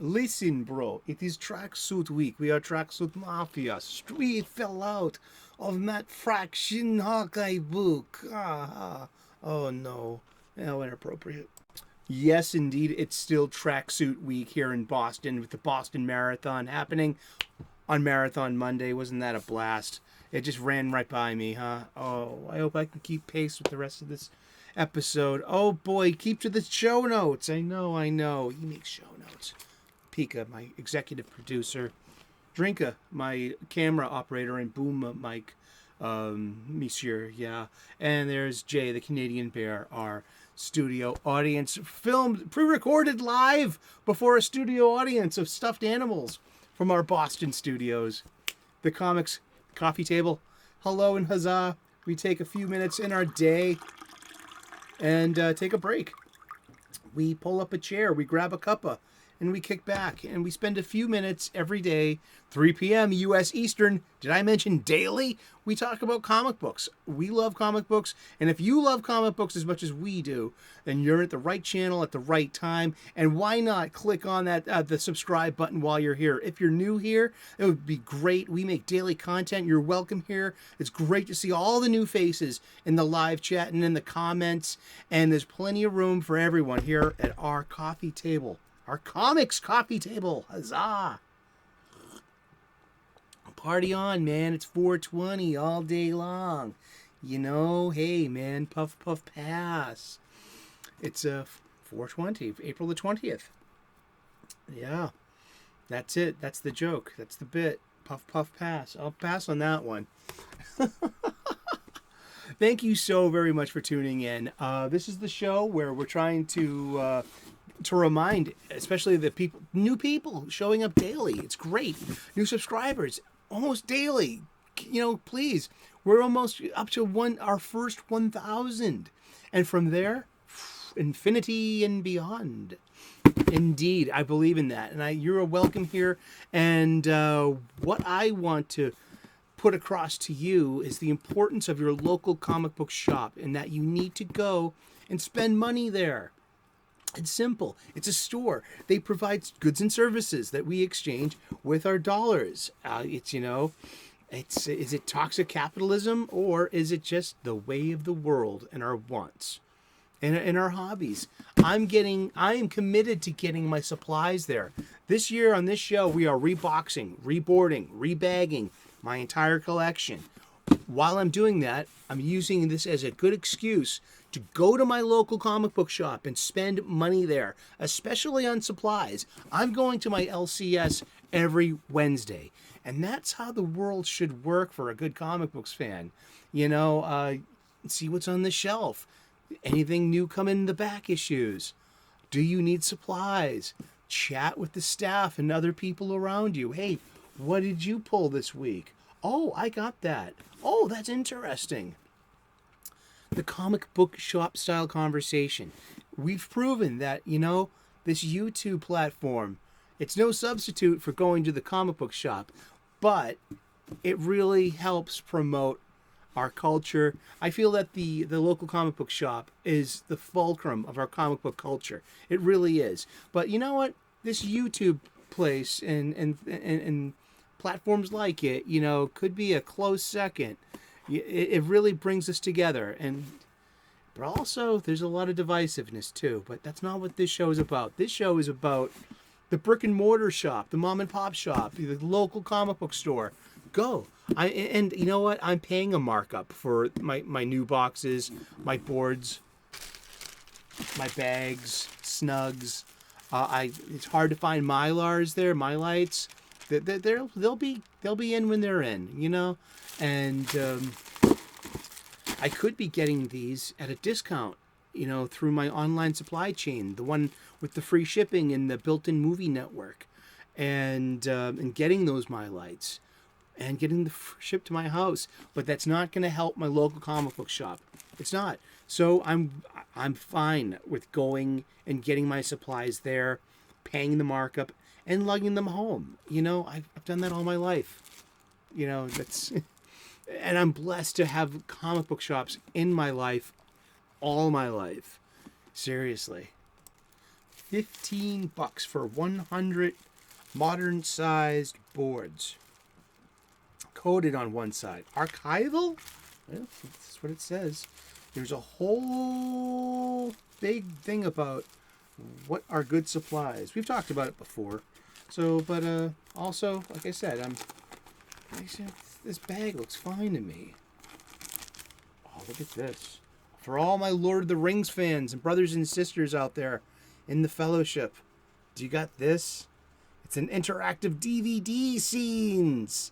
Listen, bro, it is tracksuit week. We are tracksuit mafia. Street fell out of Matt Fraction Hawkeye book. Oh no. How inappropriate. Yes, indeed, it's still tracksuit week here in Boston with the Boston Marathon happening on Marathon Monday. Wasn't that a blast? It just ran right by me, huh? Oh, I hope I can keep pace with the rest of this episode. Oh boy, keep to the show notes. I know. He makes show notes. Pika, my executive producer. Drinka, my camera operator and boom mic, monsieur, yeah. And there's Jay, the Canadian Bear, our studio audience, filmed, pre-recorded live before a studio audience of stuffed animals from our Boston studios. The Comics Coffee Table. Hello and huzzah. We take a few minutes in our day and take a break. We pull up a chair, we grab a cuppa, and we kick back, and we spend a few minutes every day, 3 p.m. U.S. Eastern. Did I mention daily? We talk about comic books. We love comic books, and if you love comic books as much as we do, then you're at the right channel at the right time, and why not click on that the subscribe button while you're here? If you're new here, it would be great. We make daily content. You're welcome here. It's great to see all the new faces in the live chat and in the comments, and there's plenty of room for everyone here at our coffee table. Our comics coffee table. Huzzah! Party on, man. It's 420 all day long. You know, hey, man, puff, puff, pass. It's 420, April the 20th. Yeah, that's it. That's the joke. That's the bit. Puff, puff, pass. I'll pass on that one. Thank you so very much for tuning in. This is the show where we're trying to remind, especially the people, new people showing up daily. It's great. New subscribers almost daily. You know, please. We're almost up to our first 1,000. And from there, infinity and beyond. Indeed, I believe in that. And you're welcome here. And what I want to put across to you is the importance of your local comic book shop, and that you need to go and spend money there. It's simple. It's a store. They provide goods and services that we exchange with our dollars. Is it toxic capitalism, or is it just the way of the world and our wants and our hobbies? I am committed to getting my supplies there. This year on this show, we are reboxing, reboarding, rebagging my entire collection. While I'm doing that, I'm using this as a good excuse to go to my local comic book shop and spend money there, especially on supplies. I'm going to my LCS every Wednesday, and that's how the world should work for a good comic books fan. You know, see what's on the shelf. Anything new come in the back issues? Do you need supplies? Chat with the staff and other people around you. Hey, what did you pull this week? Oh, I got that. Oh, that's interesting. The Comic Book Shop-Style Conversation. We've proven that, this YouTube platform, it's no substitute for going to the comic book shop, but it really helps promote our culture. I feel that the local comic book shop is the fulcrum of our comic book culture. It really is. But you know what? This YouTube place and platforms like it, could be a close second. It really brings us together, but also there's a lot of divisiveness too. But that's not what this show is about. This show is about the brick and mortar shop, the mom and pop shop, the local comic book store. Go. And you know what? I'm paying a markup for my new boxes, my boards, my bags, snugs. It's hard to find Mylars there, Mylites. They'll be in when they're in, and I could be getting these at a discount, through my online supply chain, the one with the free shipping and the built-in movie network, and getting those Mylites and getting the shipped to my house. But that's not going to help my local comic book shop. It's not. So I'm fine with going and getting my supplies there, paying the markup, and lugging them home. I've done that all my life. And I'm blessed to have comic book shops in my life, all my life. Seriously. $15 for 100 modern-sized boards. Coded on one side. Archival? Well, that's what it says. There's a whole big thing about what are good supplies. We've talked about it before. So, but also, like I said, this bag looks fine to me. Oh, look at this. For all my Lord of the Rings fans and brothers and sisters out there in the fellowship, do you got this? It's an interactive DVD scenes.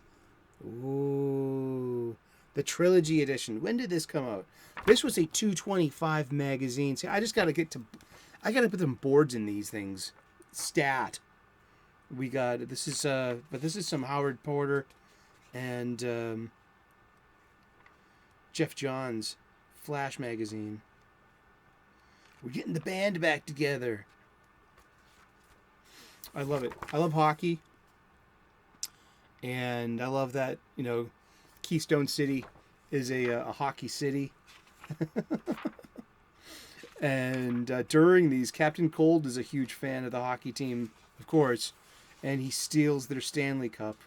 Ooh, the trilogy edition. When did this come out? This was a 225 magazine. See, I gotta put some boards in these things. Stat. We got this is some Howard Porter and Jeff Johns Flash magazine. We're getting the band back together. I love it. I love hockey. And I love that, Keystone City is a hockey city. And during these, Captain Cold is a huge fan of the hockey team, of course, and he steals their Stanley Cup.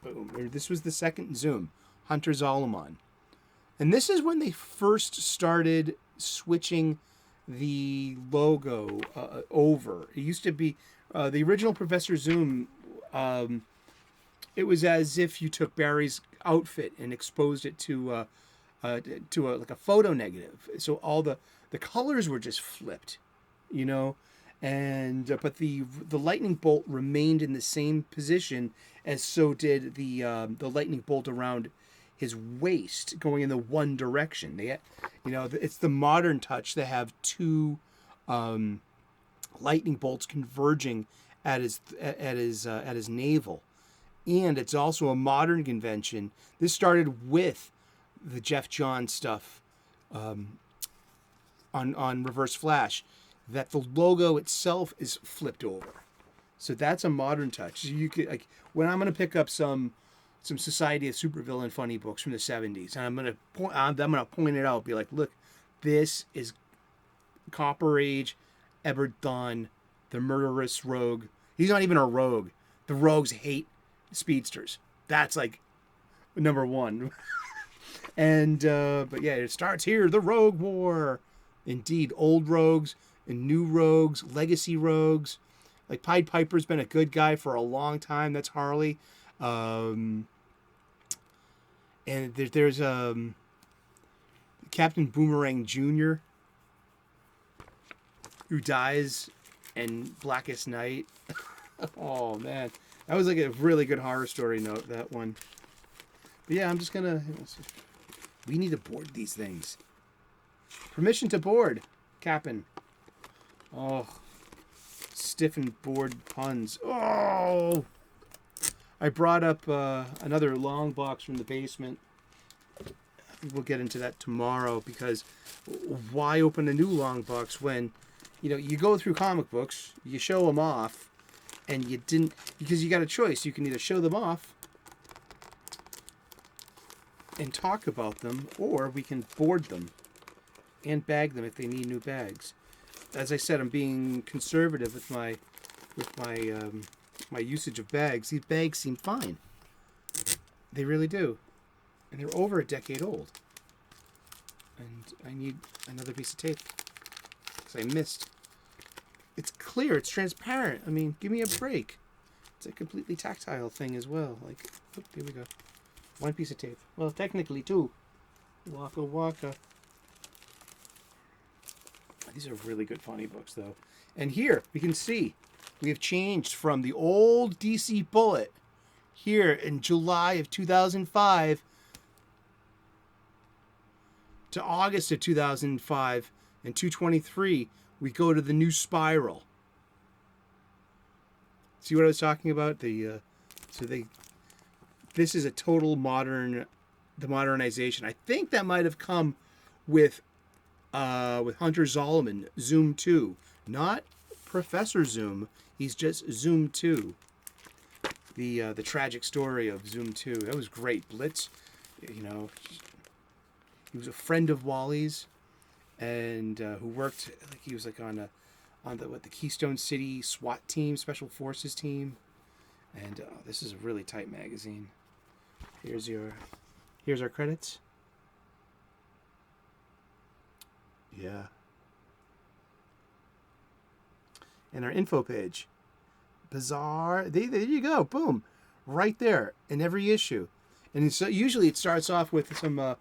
Boom. This was the second Zoom, Hunter Zolomon. And this is when they first started switching the logo over. It used to be the original Professor Zoom. It was as if you took Barry's outfit and exposed it to like a photo negative. So all the colors were just flipped, and but the lightning bolt remained in the same position, as so did the lightning bolt around his waist, going in the one direction. They had, it's the modern touch to have two lightning bolts converging at his navel, and it's also a modern convention. This started with the Jeff Johns stuff on Reverse Flash, that the logo itself is flipped over. So that's a modern touch. So you could, like, when I'm going to pick up some Society of Supervillain funny books from the 70s, and I'm going to point it out, be like, look, this is Copper Age, Ebert Thawne, the murderous rogue. He's not even a rogue. The rogues hate speedsters. That's like number one. And but yeah, it starts here, the Rogue War. Indeed, old rogues and new rogues, legacy rogues. Like Pied Piper's been a good guy for a long time. That's Harley. And there's Captain Boomerang Jr., who dies in Blackest Night. Oh man, that was like a really good horror story note, that one. But yeah, I'm just gonna. We need to board these things. Permission to board, Cap'n. Oh, stiffened board puns. Oh. I brought up another long box from the basement. We'll get into that tomorrow, because why open a new long box when, you go through comic books, you show them off, and you didn't, because you got a choice. You can either show them off and talk about them, or we can board them and bag them if they need new bags. As I said, I'm being conservative with my usage of bags. These bags seem fine. They really do. And they're over a decade old. And I need another piece of tape, because I missed. It's clear. It's transparent. I mean, give me a break. It's a completely tactile thing as well. Like, oh, here we go. One piece of tape. Well, technically two. Waka waka. These are really good funny books, though. And here, we can see, we have changed from the old DC Bullet here in July of 2005 to August of 2005, and 223, we go to the new Spiral. See what I was talking about? This is a total the modernization. I think that might have come with Hunter Zolomon, Zoom 2. Not Professor Zoom, he's just Zoom 2. The tragic story of Zoom 2. That was great. Blitz, He was a friend of Wally's, and who worked like he was like on the Keystone City SWAT team, Special Forces team. And this is a really tight magazine. Here's our credits. Yeah. And our info page. Bizarre. There you go. Boom. Right there in every issue. And so usually it starts off with some,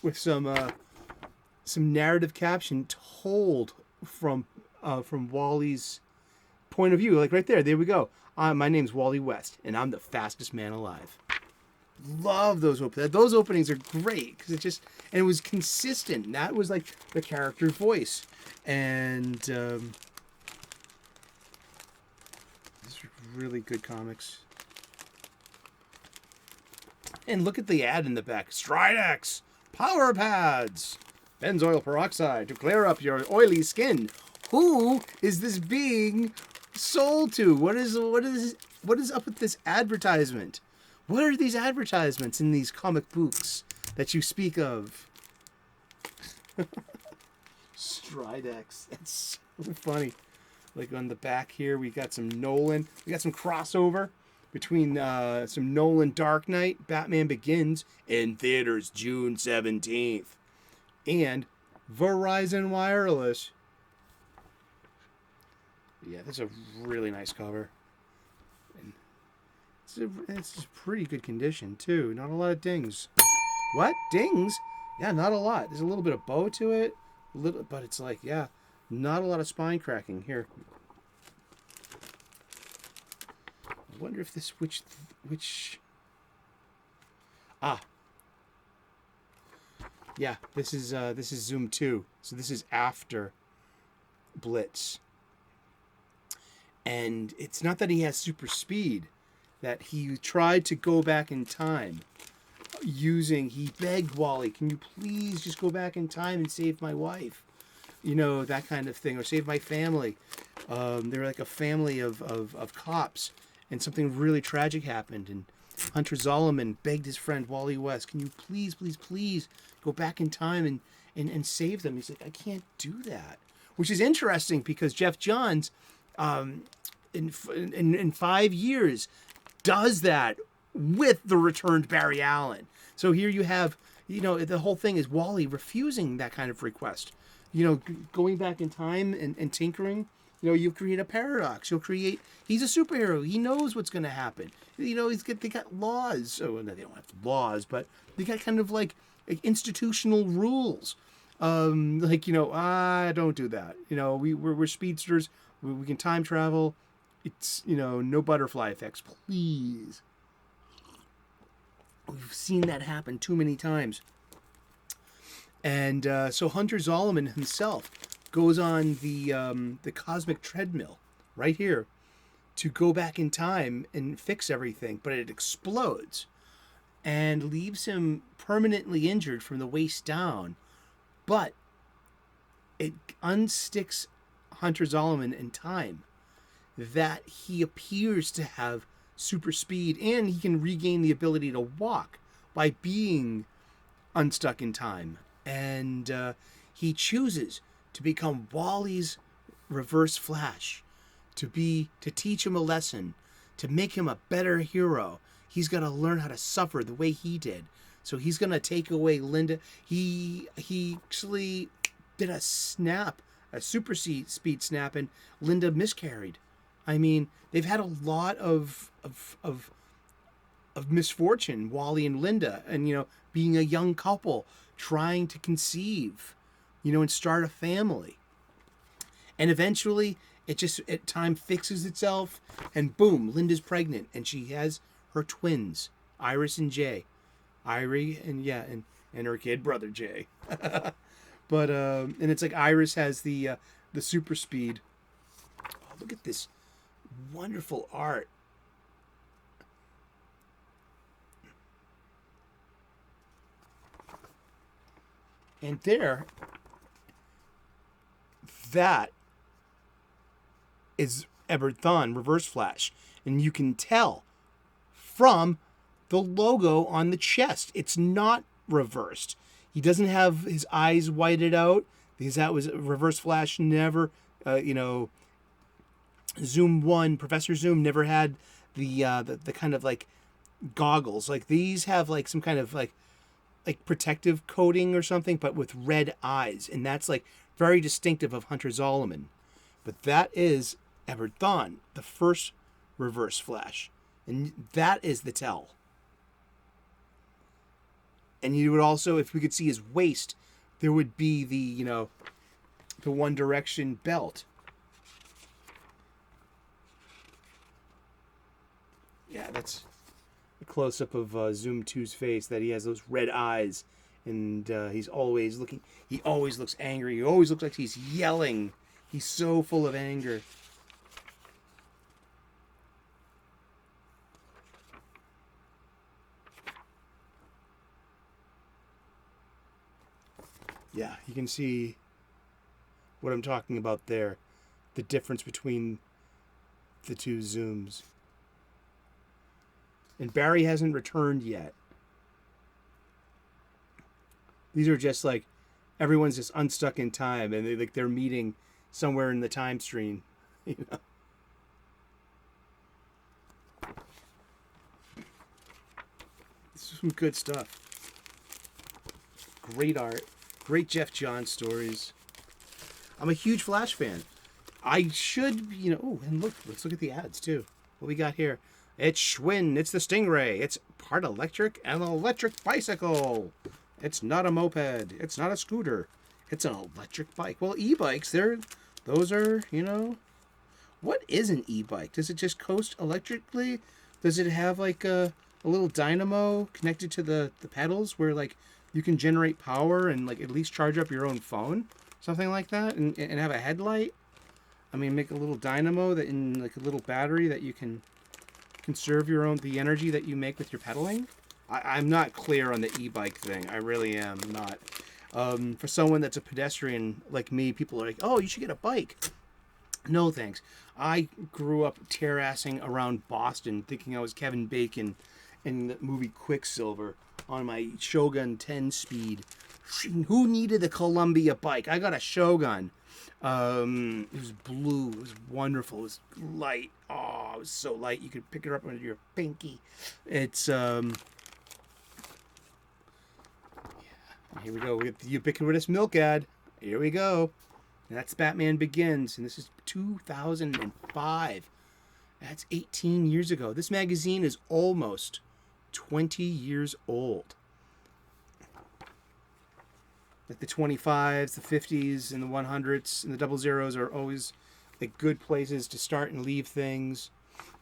with some narrative caption told from Wally's point of view. Like right there. There we go. My name's Wally West, and I'm the fastest man alive. Love those openings. Those openings are great because it was consistent. That was like the character voice, and these are really good comics. And look at the ad in the back: Stridex Power Pads, benzoyl peroxide to clear up your oily skin. Who is this being sold to? What is up with this advertisement? What are these advertisements in these comic books that you speak of? Stridex. That's so funny. Like on the back here, we got some Nolan. We got some crossover between some Nolan Dark Knight, Batman Begins, in theaters June 17th. And Verizon Wireless. Yeah, that's a really nice cover. And it's a pretty good condition, too. Not a lot of dings. What? Dings? Yeah, not a lot. There's a little bit of bow to it. But it's like, yeah, not a lot of spine cracking. Here. I wonder if this, which... Yeah, this is Zoom 2. So this is after Blitz. And it's not that he has super speed, that he tried to go back in time he begged Wally, can you please just go back in time and save my wife? That kind of thing, or save my family. They're like a family of cops, and something really tragic happened, and Hunter Zolomon begged his friend Wally West, can you please go back in time and save them? He's like, I can't do that. Which is interesting because Jeff Johns, in 5 years, does that with the returned Barry Allen. So here you have, the whole thing is Wally refusing that kind of request. Going back in time and tinkering, you create a paradox. He's a superhero. He knows what's going to happen. They got laws. So they don't have laws, but they got kind of like institutional rules. Don't do that. We're speedsters. We can time travel. It's, no butterfly effects, please. We've seen that happen too many times. And so Hunter Zolomon himself goes on the cosmic treadmill right here to go back in time and fix everything, but it explodes and leaves him permanently injured from the waist down. But it unsticks Hunter Zolomon in time, that he appears to have super speed and he can regain the ability to walk by being unstuck in time. And he chooses to become Wally's Reverse Flash, to teach him a lesson, to make him a better hero. He's got to learn how to suffer the way he did. So he's going to take away Linda. He actually did a super speed snap, and Linda miscarried. I mean, they've had a lot of misfortune, Wally and Linda, and being a young couple trying to conceive, and start a family. And eventually time fixes itself, and boom, Linda's pregnant, and she has her twins, Iris and Jay. Irie and her kid brother Jay. But and it's like Iris has the super speed. Oh, look at this wonderful art. And that is Ebert Thawne Reverse Flash, and you can tell from the logo on the chest. It's not reversed. He doesn't have his eyes whited out because that was Reverse Flash never, Zoom 1, Professor Zoom never had the kind of like goggles. Like these have like some kind of like protective coating or something, but with red eyes. And that's like very distinctive of Hunter Zolomon. But that is Edward Thawne, the first Reverse Flash. And that is the tell. And you would also, if we could see his waist, there would be the One Direction belt. Yeah, that's a close-up of Zoom 2's face, that he has those red eyes, and he's always looking, he always looks angry, he always looks like he's yelling. He's so full of anger. Yeah, you can see what I'm talking about there. The difference between the two Zooms. And Barry hasn't returned yet. These are just like, everyone's just unstuck in time, and they're meeting somewhere in the time stream. You know? This is some good stuff. Great art. Great Jeff Johns stories. I'm a huge Flash fan. I should, oh, and look, let's look at the ads too. What we got here? It's Schwinn. It's the Stingray. It's part electric and an electric bicycle. It's not a moped. It's not a scooter. It's an electric bike. Well, e-bikes, those are, what is an e-bike? Does it just coast electrically? Does it have like a little dynamo connected to the pedals where like you can generate power and like at least charge up your own phone? Something like that? And have a headlight? I mean, make a little dynamo that in like a little battery that you can conserve the energy that you make with your pedaling. I'm not clear on the e-bike thing. I really am not. For someone that's a pedestrian like me, people are like, oh, you should get a bike. No, thanks. I grew up tear-assing around Boston thinking I was Kevin Bacon in the movie Quicksilver on my Shogun 10-speed. Who needed a Columbia bike? I got a Shogun. It was blue. It was wonderful. It was light. Oh, it was so light. You could pick it up under your pinky. It's, yeah. Here we go. We get the ubiquitous milk ad. Here we go. And that's Batman Begins. And this is 2005. That's 18 years ago. This magazine is almost 20 years old. Like the 25s, the 50s, and the 100s, and the 00s are always like good places to start and leave things.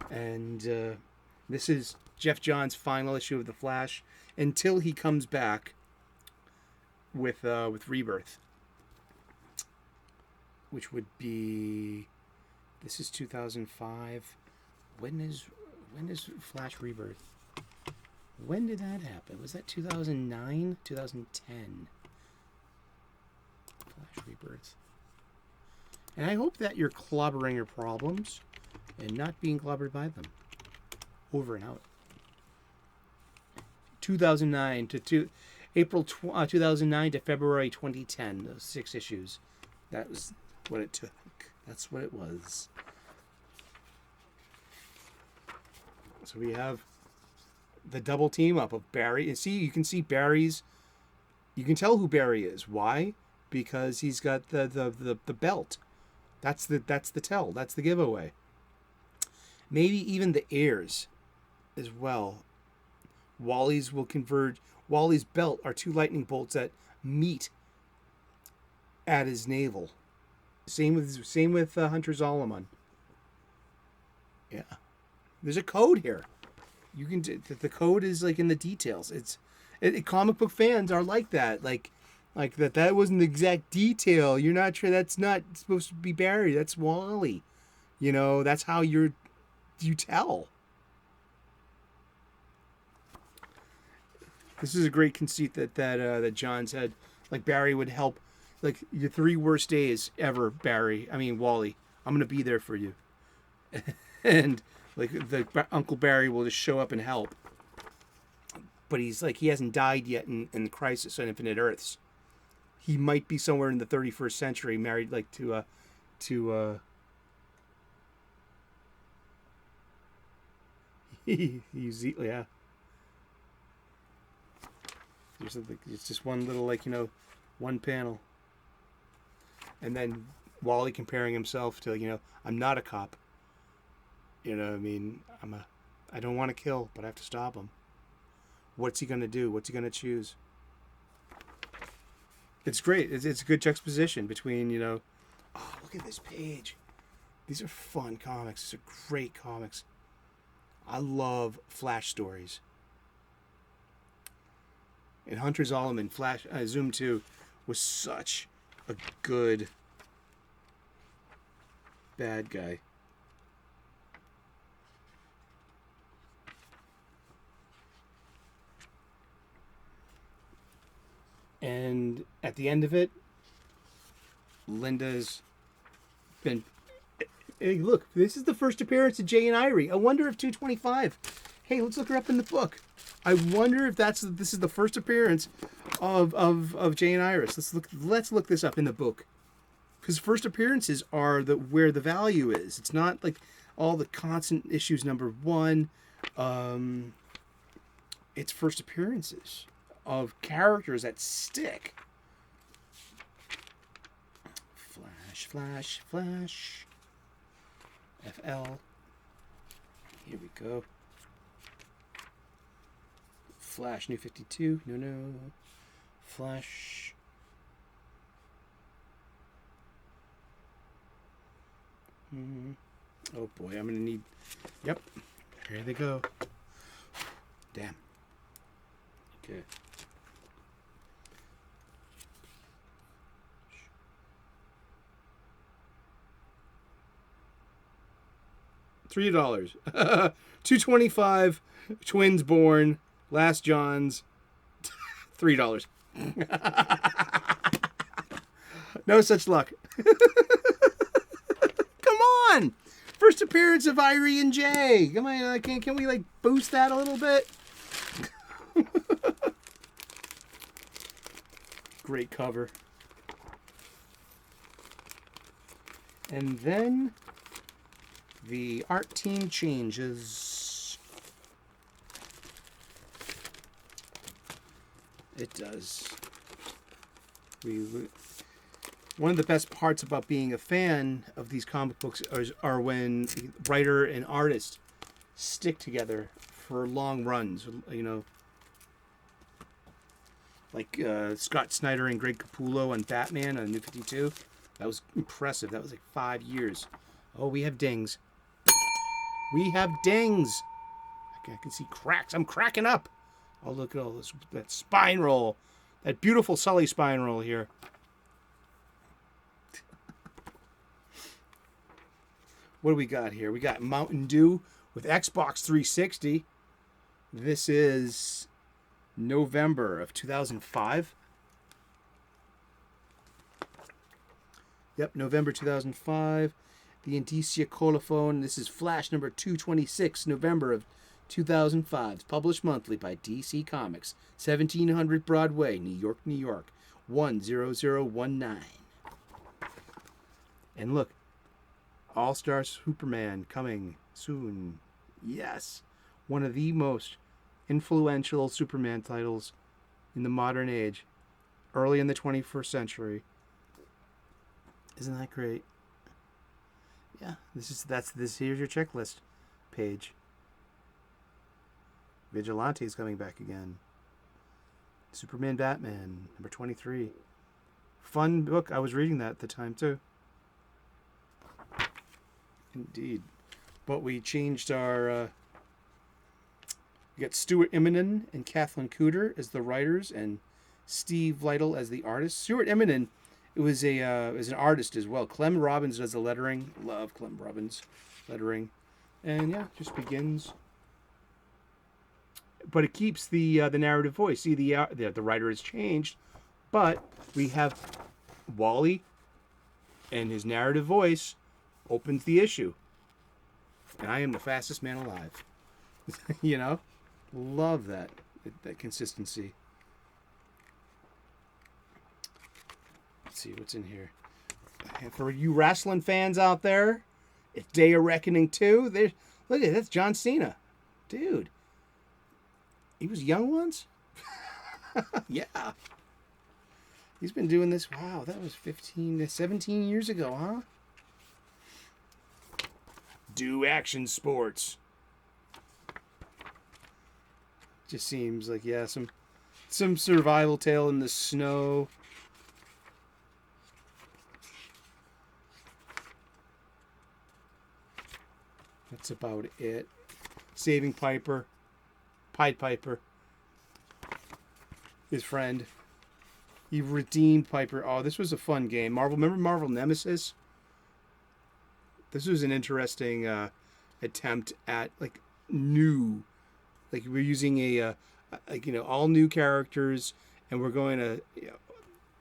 And this is Jeff Johns' final issue of The Flash until he comes back with Rebirth, which would be, this is 2005. When is Flash Rebirth? When did that happen? Was that 2009? 2010? Flash Rebirth. And I hope that you're clobbering your problems and not being clobbered by them. Over and out. 2009 to April 2009 to February 2010. Those 6 issues. That was what it took. That's what it was. So we have the double team up of Barry. And see, you can see Barry's. You can tell who Barry is. Why? Because he's got the belt. That's the tell. That's the giveaway. Maybe even the ears as well. Wally's will converge. Wally's belt are 2 lightning bolts that meet at his navel. Same with Hunter Zolomon. Yeah. There's a code here. You can the code is like in the details. Comic book fans are like that. Like that wasn't the exact detail. You're not sure that's not supposed to be Barry. That's Wally. That's how you tell. This is a great conceit that Johns had. Like Barry would help. Like your 3 worst days ever, Barry. I mean Wally. I'm gonna be there for you. And like Uncle Barry will just show up and help. but he's like, he hasn't died yet in Crisis on Infinite Earths. He might be somewhere in the 31st century, married like to he's, yeah. It's just one little, like, one panel. And then Wally comparing himself to, I'm not a cop. You know what I mean? I don't want to kill, but I have to stop him. What's he going to do? What's he going to choose? It's great. It's a good juxtaposition between, oh, look at this page. These are fun comics. These are great comics. I love Flash stories. And Hunter Zolomon, Flash, Zoom 2, was such a good bad guy. And at the end of it, Linda's been... Hey, look, this is the first appearance of Jay and Irie. I wonder if 225... Hey, let's look her up in the book. I wonder if this is the first appearance of Jay and Iris. Let's look this up in the book. Because first appearances are where the value is. It's not like all the constant issues #1. It's first appearances of characters that stick. Flash. FL. Here we go. Flash, New 52. No. Flash. Oh boy, I'm gonna need... Yep. Here they go. Damn. Okay. $3. 225. Twins born. Last John's. $3. No such luck. Come on! First appearance of Irie and Jay. Come on, can we like boost that a little bit? Great cover. And then the art team changes. It does. One of the best parts about being a fan of these comic books are when writer and artist stick together for long runs. Like Scott Snyder and Greg Capullo on Batman on New 52. That was impressive. That was like 5 years. Oh, we have dings. We have dings. I can see cracks. I'm cracking up. Oh, look at all this, that spine roll. That beautiful Sully spine roll here. What do we got here? We got Mountain Dew with Xbox 360. This is November of 2005. Yep, November 2005. The Indicia Colophone. This is Flash number 226, November of 2005. It's published monthly by DC Comics. 1700 Broadway, New York, New York. 10019. And look, All-Star Superman coming soon. Yes. One of the most influential Superman titles in the modern age. Early in the 21st century. Isn't that great? Yeah, here's your checklist page. Vigilante's coming back again. Superman Batman, number 23. Fun book. I was reading that at the time, too. Indeed. But we changed our... we got Stuart Immonen and Kathleen Cooter as the writers and Steve Lytle as the artist. Stuart Immonen is an artist as well. Clem Robbins does the lettering. Love Clem Robbins lettering. And yeah, just begins... But it keeps the narrative voice. See, the writer has changed, but we have Wally, and his narrative voice opens the issue. And I am the fastest man alive. Love that. that consistency. Let's see what's in here. And for you wrestling fans out there, it's Day of Reckoning 2. Look at it, that's John Cena. Dude. He was young once? Yeah. He's been doing this, wow, that was 17 years ago, huh? Do action sports. Just seems like, yeah, some survival tale in the snow. That's about it. Saving Piper. Pied Piper. His friend. He redeemed Piper. Oh, this was a fun game. Remember Marvel Nemesis? This was an interesting attempt at like new, like we're using all new characters, and we're going to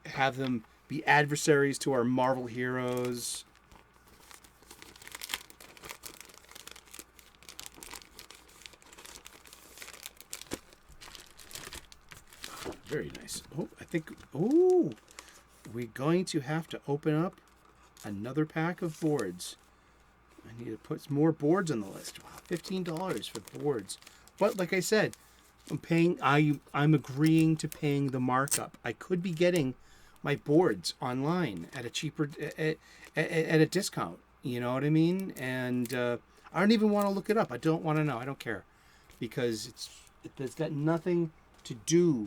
have them be adversaries to our Marvel heroes. Very nice. Oh, I think. Oh, we're going to have to open up another pack of boards. I need to put more boards on the list. Wow, $15 for boards. But like I said, I'm agreeing to paying the markup. I could be getting my boards online at a cheaper at a discount. You know what I mean? And I don't even want to look it up. I don't want to know. I don't care, because it's got nothing to do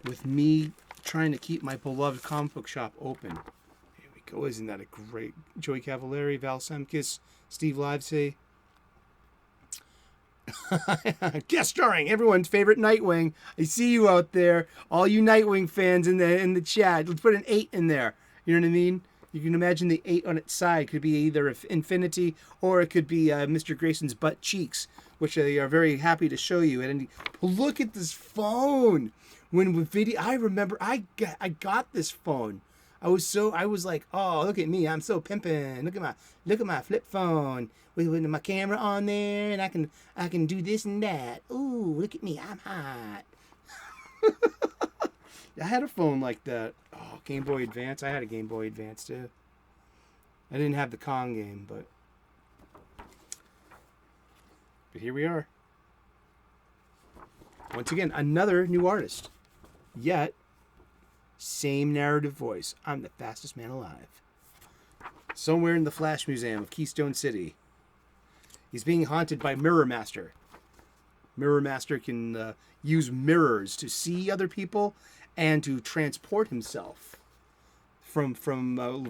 with me trying to keep my beloved comic book shop open. Here we go. Isn't that a great... Joey Cavallari, Val Semkis, Steve Livesey. Guest starring everyone's favorite Nightwing. I see you out there, all you Nightwing fans in the chat. Let's put an 8 in there. You know what I mean? You can imagine the 8 on its side could be either Infinity, or it could be Mr. Grayson's butt cheeks, which they are very happy to show you. And look at this phone. When with video, I remember I got this phone. I was like, oh, look at me, I'm so pimping. Look at my flip phone with my camera on there, and I can do this and that. Ooh, look at me, I'm hot. I had a phone like that. Oh, Game Boy Advance. I had a Game Boy Advance too. I didn't have the Kong game, but here we are. Once again, another new artist. Yet, same narrative voice. I'm the fastest man alive. Somewhere in the Flash Museum of Keystone City, he's being haunted by Mirror Master. Mirror Master can use mirrors to see other people and to transport himself from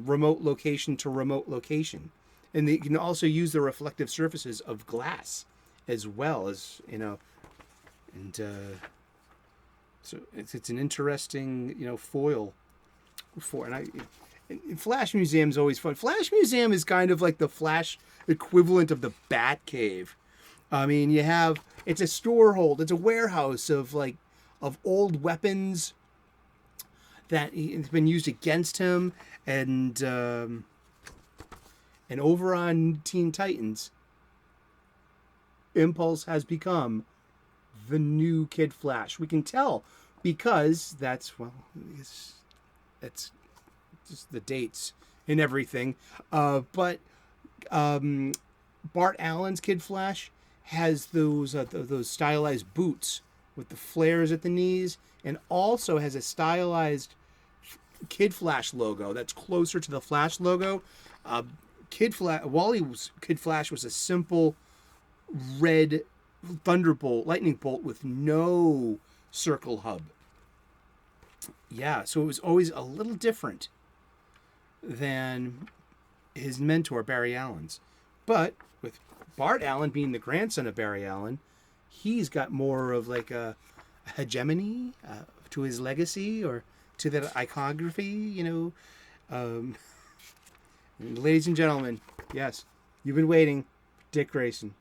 remote location to remote location. And they can also use the reflective surfaces of glass as well as, and so it's an interesting, foil for, and Flash Museum is always fun. Flash Museum is kind of like the Flash equivalent of the Bat Cave. I mean, it's a storehold, it's a warehouse of old weapons that has been used against him, and over on Teen Titans, Impulse has become the new Kid Flash. We can tell because that's just the dates and everything. But Bart Allen's Kid Flash has those stylized boots with the flares at the knees, and also has a stylized Kid Flash logo that's closer to the Flash logo. Wally's Kid Flash was a simple red lightning bolt with no circle hub. Yeah, so it was always a little different than his mentor Barry Allen's. But with Bart Allen being the grandson of Barry Allen, he's got more of like a hegemony to his legacy, or to that iconography, ladies and gentlemen, yes, you've been waiting. Dick Grayson.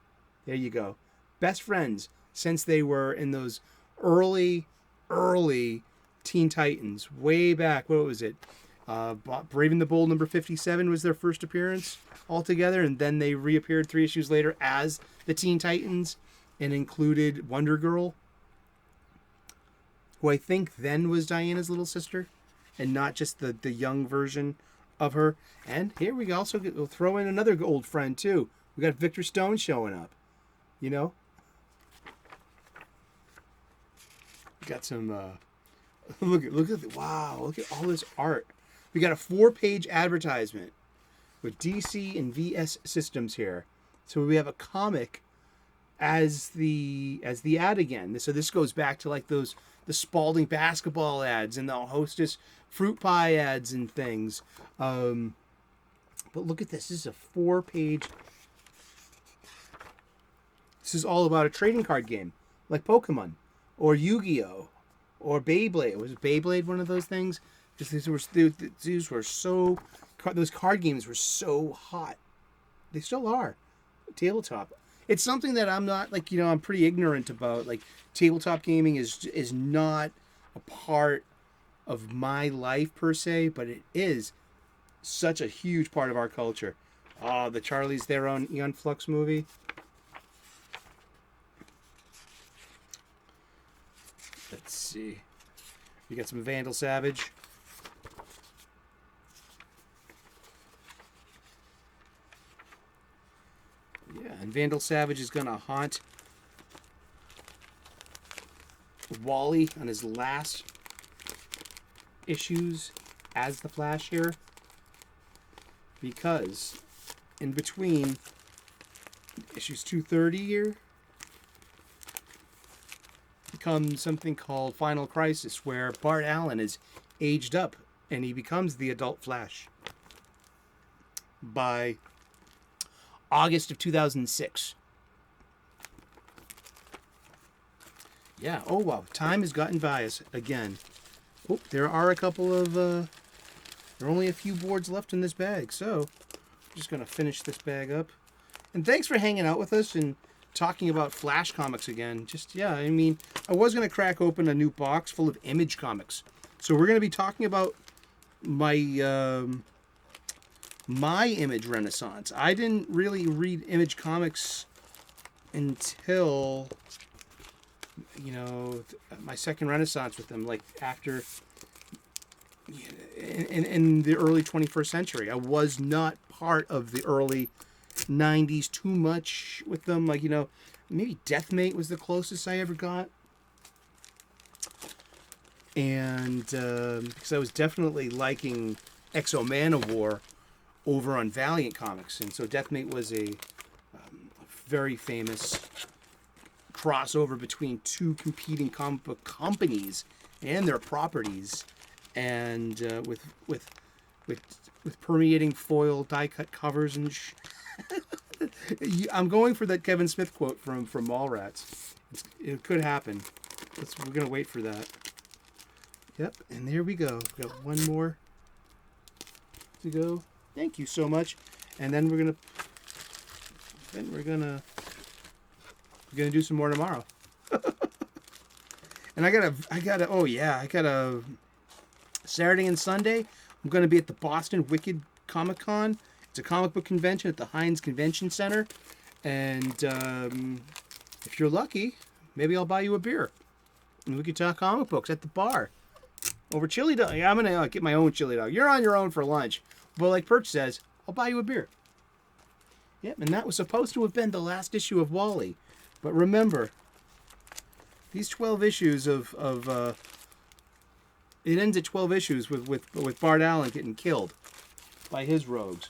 There you go. Best friends since they were in those early Teen Titans, way back. What was it? Brave and the Bold number 57 was their first appearance altogether, and then they reappeared 3 issues later as the Teen Titans and included Wonder Girl who I think then was Diana's little sister, and not just the young version of her. And here we also we'll throw in another old friend too. We got Victor Stone showing up. You know, we got some. Look at wow! Look at all this art. We got a 4-page advertisement with DC and VS Systems here. So we have a comic as the ad again. So this goes back to like the Spalding basketball ads and the Hostess fruit pie ads and things. But look at this. This is a 4-page. This is all about a trading card game like Pokemon or Yu-Gi-Oh! Or Beyblade. Was Beyblade one of those things? Just these were so. Those card games were so hot. They still are. Tabletop. It's something that I'm not like, I'm pretty ignorant about. Like, tabletop gaming is not a part of my life per se, but it is such a huge part of our culture. The Charlie's Theron Eon Flux movie. Let's see. You got some Vandal Savage. Yeah, and Vandal Savage is going to haunt Wally on his last issues as the Flash here. Because in between issues 230 here, comes something called Final Crisis, where Bart Allen is aged up and he becomes the adult Flash by August of 2006. Yeah, oh wow, time has gotten by us again. Oh, there are a couple of, there are only a few boards left in this bag, so I'm just going to finish this bag up. And thanks for hanging out with us and talking about Flash comics again. Just, yeah, I mean, I was going to crack open a new box full of Image comics. So we're going to be talking about my my Image renaissance. I didn't really read Image comics until, my second renaissance with them, like after, in the early 21st century. I was not part of the early 90s too much with them. Like, maybe Deathmate was the closest I ever got. And because I was definitely liking Exo Manowar over on Valiant Comics. And so Deathmate was a very famous crossover between two competing comic book companies and their properties. And with permeating foil die-cut covers and I'm going for that Kevin Smith quote from Mallrats. It could happen. We're going to wait for that. Yep, and there we go. We've got one more to go. Thank you so much. And then we're gonna do some more tomorrow. And I got Saturday and Sunday. I'm gonna be at the Boston Wicked Comic Con. It's a comic book convention at the Heinz Convention Center. And if you're lucky, maybe I'll buy you a beer. And we could talk comic books at the bar. Over chili dog. Yeah, I'm going to get my own chili dog. You're on your own for lunch. But like Perch says, I'll buy you a beer. Yep, and that was supposed to have been the last issue of Wally. But remember, these 12 issues of it ends at 12 issues with Bart Allen getting killed by his rogues.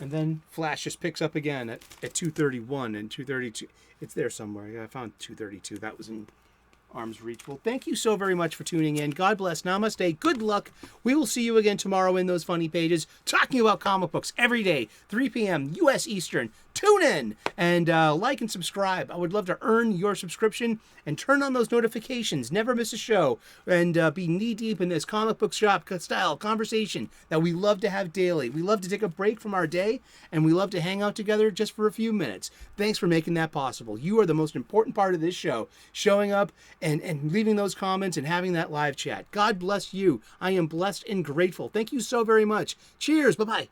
And then Flash just picks up again at 231 and 232. It's there somewhere. Yeah, I found 232. That was in arm's reach. Well, thank you so very much for tuning in. God bless. Namaste. Good luck. We will see you again tomorrow in those funny pages, talking about comic books every day, 3 p.m. U.S. Eastern. Tune in and like and subscribe. I would love to earn your subscription and turn on those notifications. Never miss a show and be knee-deep in this comic book shop-style conversation that we love to have daily. We love to take a break from our day, and we love to hang out together just for a few minutes. Thanks for making that possible. You are the most important part of this show, showing up and leaving those comments and having that live chat. God bless you. I am blessed and grateful. Thank you so very much. Cheers. Bye-bye.